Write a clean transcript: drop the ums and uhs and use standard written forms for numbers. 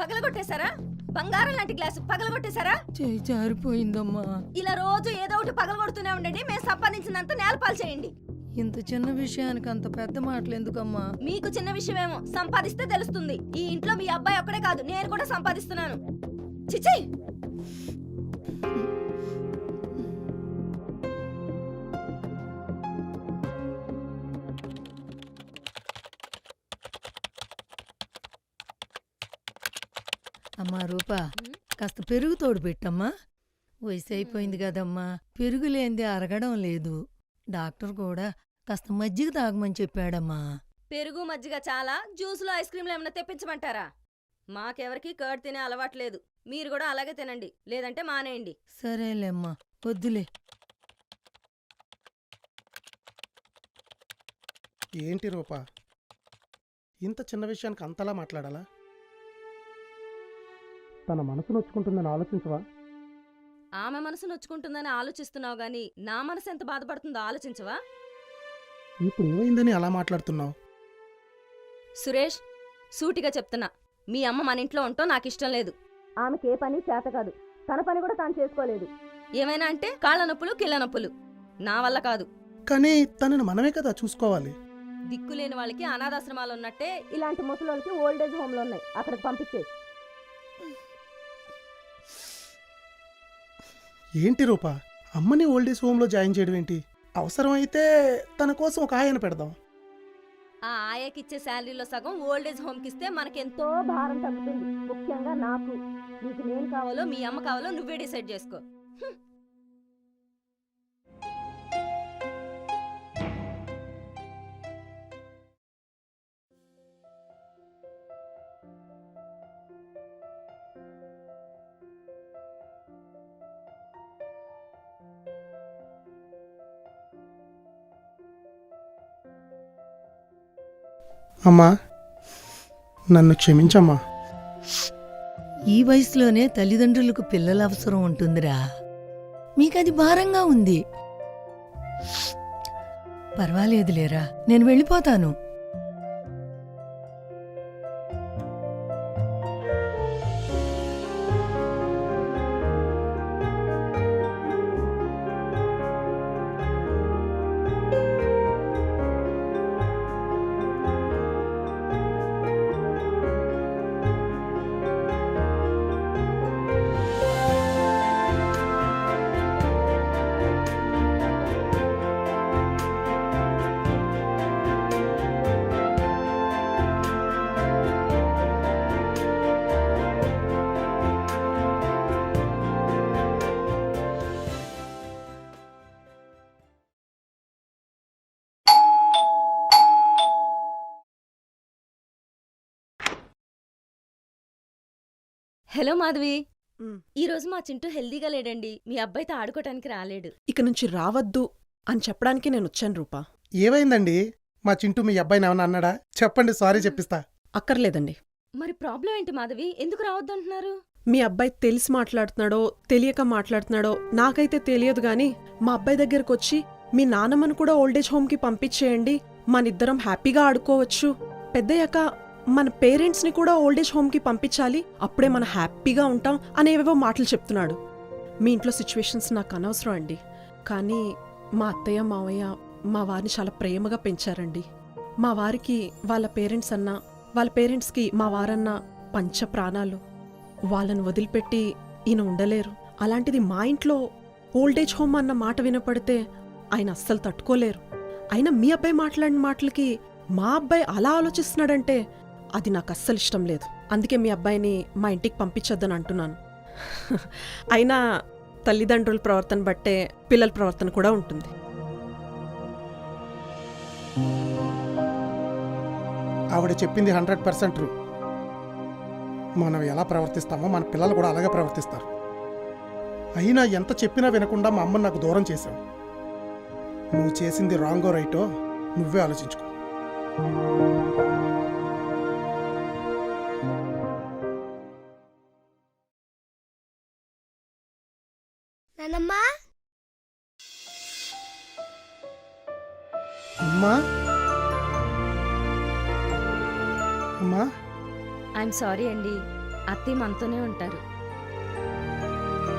పగలగొట్టేశారా? బంగారం లాంటి గ్లాసు పగలగొట్టేశారా? చేయి జారిపోయిందమ్మా. ఇలా రోజు ఏదో ఒకటి పగలగొడుతూనే ఉండండి. మేము సంపాదించినంత నేలపాలు చేయండి. ఇంత చిన్న విషయానికి అంత పెద్ద మాటలు ఎందుకమ్మా? మీకు చిన్న విషయమేమో, సంపాదిస్తే తెలుస్తుంది. ఈ ఇంట్లో మీ అబ్బాయి ఒక్కడే కాదు, నేను కూడా సంపాదిస్తున్నాను. చిచి, అమ్మా రూపా, కాస్త పెరుగు తోడు పెట్టమ్మా. వయసు అయిపోయింది కదమ్మా, పెరుగు లేనిదే అరగడం లేదు. డాక్టర్ కూడా కాస్త మజ్జిగ తాగమని చెప్పాడమ్మా. పెరుగు మజ్జిగ చాలా, జ్యూసులు ఐస్ క్రీంలు ఏమైనా తెప్పించమంటారా? మాకెవరికి కర్డ్ తినే అలవాట్లేదు. మీరు కూడా అలాగే తినండి, లేదంటే మానేయండి. సరేలేమ్మా, వద్దులే. ఏంటి రూపా, ఇంత చిన్న విషయానికి అంతలా మాట్లాడాలా? తన మనసు నొచ్చుకుంటుందని ఆలోచించవా? ఆమె మనసు నొచ్చుకుంటుందని ఆలోచిస్తున్నావు గాని నా మనసు ఎంత బాధపడుతుందో ఆలోచించవా? ఇప్పుడు ఏమైందని అలా మాట్లాడుతున్నావు? సురేష్, సూటిగా చెప్తున్నా, మీ అమ్మ మన ఇంట్లో ఉంటో నాకిష్టం లేదు. ఆమెకి ఏ పని చేత కాదు, తన పని కూడా తాను చేసుకోలేదు. ఏమైనా అంటే కాళ్ళ నొప్పులు, కిళ్ళ నొప్పులు. నా వల్ల కాదు. కానీ తనని మనమే కదా చూసుకోవాలి. దిక్కులేని వాళ్ళకి అనాథాశ్రమాలు ఉన్నట్టే ఇలాంటి ముసలోళ్ళకి ఓల్డేజ్ హోమ్లు ఉన్నాయి, అక్కడికి పంపించే. ఏంటి రూపా, అమ్మని ఓల్డేజ్ హోమ్లో జాయిన్ చేయడం ఏంటి? అవసరమైతే తన కోసం ఒక ఆయన పెడదాం. ఆ ఆయకిచ్చే శాలరీలో సగం ఓల్డేజ్ హోమ్కి ఇస్తే మనకెంతో భారం తగ్గుతుంది. ముఖ్యంగా నాకు. నీకు నేను కావాలో మీ అమ్మ కావాలో నువ్వే డిసైడ్ చేసుకో. అమ్మా, నన్ను క్షమించమ్మా. ఈ వయసులోనే తల్లిదండ్రులకు పిల్లల అవసరం ఉంటుందిరా. మీకది భారంగా ఉంది. పర్వాలేదులేరా, నేను వెళ్ళిపోతాను. హలో మాధవి, ఈ రోజు మా చింటూ హెల్దీగా లేడండి. మీ అబ్బాయితో ఆడుకోవటానికి రాలేడు. ఇక నుంచి రావద్దు అని చెప్పడానికి నేను వచ్చాను రూపా. ఏమైందండి? మా చింటూ మీ అబ్బాయిని ఏమన్నా అన్నాడా? చెప్పండి, సారీ చెప్పిస్తా. అక్కర్లేదండి. మరి ప్రాబ్లం ఏంటి మాధవి? ఎందుకు రావద్దంటున్నారు? మీ అబ్బాయి తెలిసి మాట్లాడుతున్నాడో తెలియక మాట్లాడుతున్నాడో నాకైతే తెలియదు గాని మా అబ్బాయి దగ్గరకొచ్చి మీ నాన్నమ్మను కూడా ఓల్డేజ్ హోమ్కి పంపించేయండి, మనిద్దరం హ్యాపీగా ఆడుకోవచ్చు, పెద్దయ్యాక మన పేరెంట్స్ని కూడా ఓల్డేజ్ హోమ్కి పంపించాలి, అప్పుడే మనం హ్యాపీగా ఉంటాం అనేవేవో మాటలు చెప్తున్నాడు. మీ ఇంట్లో సిచ్యువేషన్స్ నాకు అనవసరం అండి. కానీ మా అత్తయ్య మావయ్య మా వారిని చాలా ప్రేమగా పెంచారండి. మా వారికి వాళ్ళ పేరెంట్స్ అన్నా, వాళ్ళ పేరెంట్స్కి మా వారన్నా పంచ ప్రాణాలు. వాళ్ళను వదిలిపెట్టి ఈయన ఉండలేరు. అలాంటిది మా ఇంట్లో ఓల్డేజ్ హోమ్ అన్న మాట వినపడితే ఆయన అస్సలు తట్టుకోలేరు. అయినా మీ అబ్బాయి మాట్లాడిన మాటలకి మా అబ్బాయి అలా ఆలోచిస్తున్నాడంటే అది నాకు అస్సలు ఇష్టం లేదు. అందుకే మీ అబ్బాయిని మా ఇంటికి పంపించొద్దని అంటున్నాను. అయినా తల్లిదండ్రుల ప్రవర్తన బట్టే పిల్లల ప్రవర్తన కూడా ఉంటుంది. ఆవిడ చెప్పింది 100% ట్రూ. మనం ఎలా ప్రవర్తిస్తామో మన పిల్లలు కూడా అలాగే ప్రవర్తిస్తారు. అయినా ఎంత చెప్పినా వినకుండా మా అమ్మని నాకు దూరం చేశావు. నువ్వు చేసింది రాంగో రైటో నువ్వే ఆలోచించుకో. నానమ్మా, అమ్మా, అమ్మా ఐఎమ్ సారీ అండి. అత్తయ్య మనతోనే ఉంటారు.